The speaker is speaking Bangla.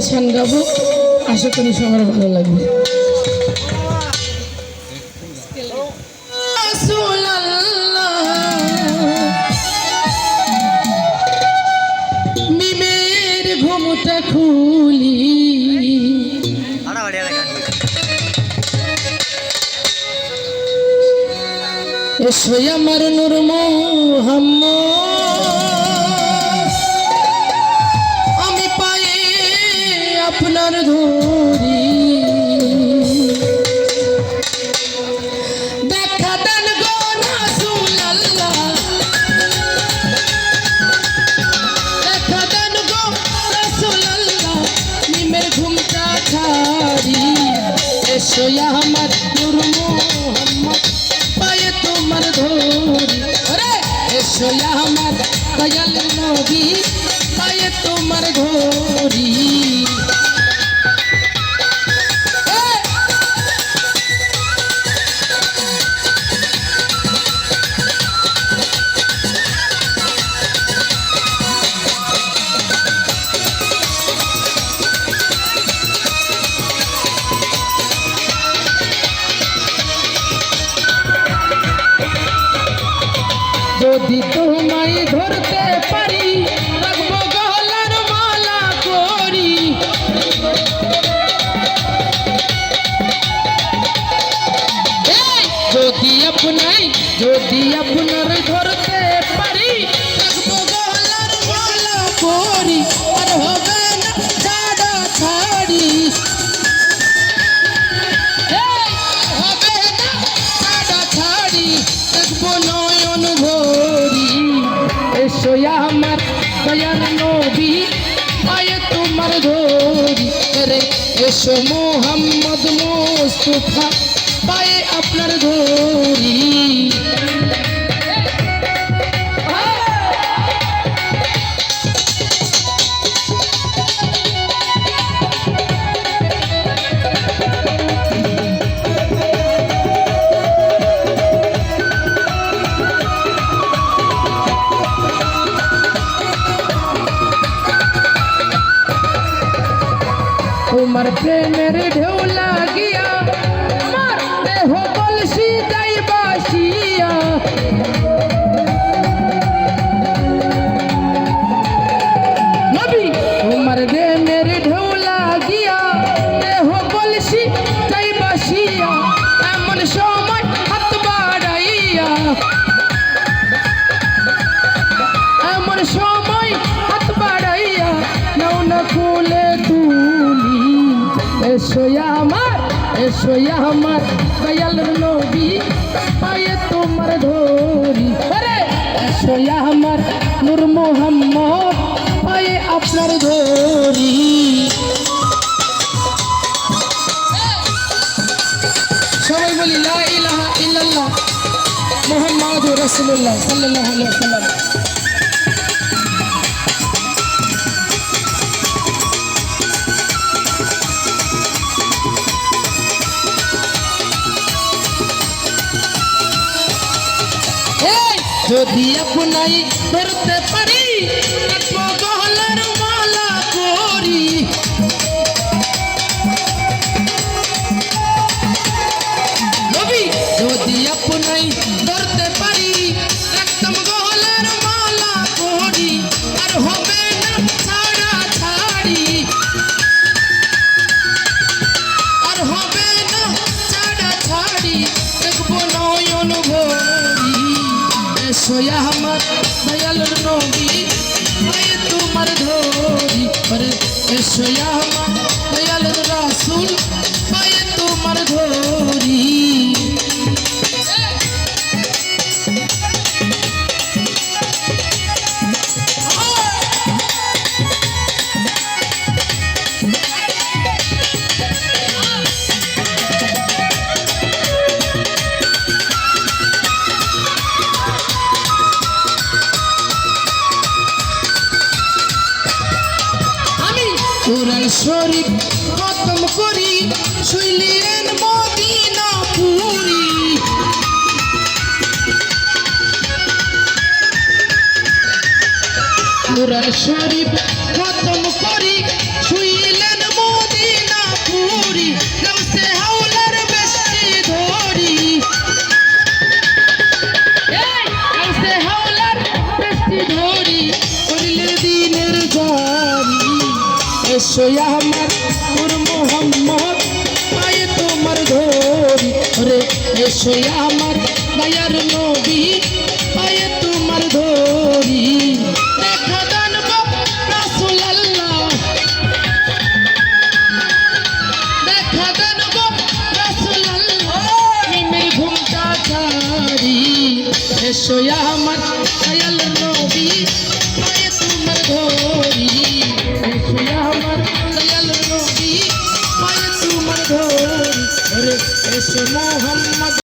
শান গাবো, আশা করি সবার ভালো লাগবে। মিমের ঘুমটা খুলি এসো আমার নূর মুহাম্মদ, আমি পায়ে আপনার ধরি দেখা দেন গো রাসূলুল্লাহ, দেখা দেন গো রাসূলুল্লাহ, মিমের ঘুমটা ছাড়ি এসো আমার নূর মুহাম্মদ, পায়ে তোমার ধরি আরে এসো আমার দয়াল নবী, পায়ে তোমার ধরি যদি তোমায় ধরতে পারি রাখবো গলার মালা করি, যদি আপনার ধরতে পারি রাখবো গলার মালা করি, আর হবে না ছাড়া ছাড়ি, হবে না ছাড়া ছাড়ি, রাখবো নয়ন ভরি এসো আমার দয়াল নবী, পায়ে তোমার ধরি রে এসো মুহাম্মদ মুস্তাফা, পায়ে আপনার ধরি তোমার প্রেমের ঢেউ লাগিয়া আমার দেহ কলসি যাই বাসিয়া, নবী তোমার প্রেমের ঢেউ লাগিয়া দেহ কলসি যাই বাসিয়া, এমন সময় হাত বাড়াইয়া, এমন সময় হাত বাড়াইয়া নাও না খুলে তুলি এসো আমার দয়াল নবী, পায়ে তোমার ধরি আরে এসো আমার নূর মুহাম্মদ, পায়ে আপনার ধরি সবাই বলি লা ইলাহা ইল্লাল্লাহ মুহাম্মাদুর রাসূলুল্লাহ সাল্লাল্লাহু আলাইহি ওয়াসাল্লাম। যদি আপনাই ধরতে পারি রাখবো গলার মালা করি, নবী যদি আপনাই ধরতে পারি রাখতাম গলার মালা করি, আর হবে না ছাড়া ছাড়ি, আর হবে না ছাড়া ছাড়ি, দেখবো নয়ন ভরি এসো আমার দয়াল নবী, পায়ে তোমার ধরি আরে এসো আমার দয়াল রাসূল, পায়ে তোমার ধরি কোরআন শরীফ খতম করি শুইলেন মদিনা পুরি, কোরআন শরীফ খতম করি শুইলেন এসো আমার নূর মোহাম্মদ পায়ে তোমার ধরি রে এসো আমার দয়ার নবী পায়ে তোমার ধরি দেখা দান গো রাসূলুল্লাহ দেখা দান গো রাসূলুল্লাহ নিমের ঘুমটা ছাড়ি এসো আমার দয়াল নবী পায়ে তোমার ধরি এসো আমার দয়াল নবী পায়ে তোমার ধরি রে এসো মোহাম্মদ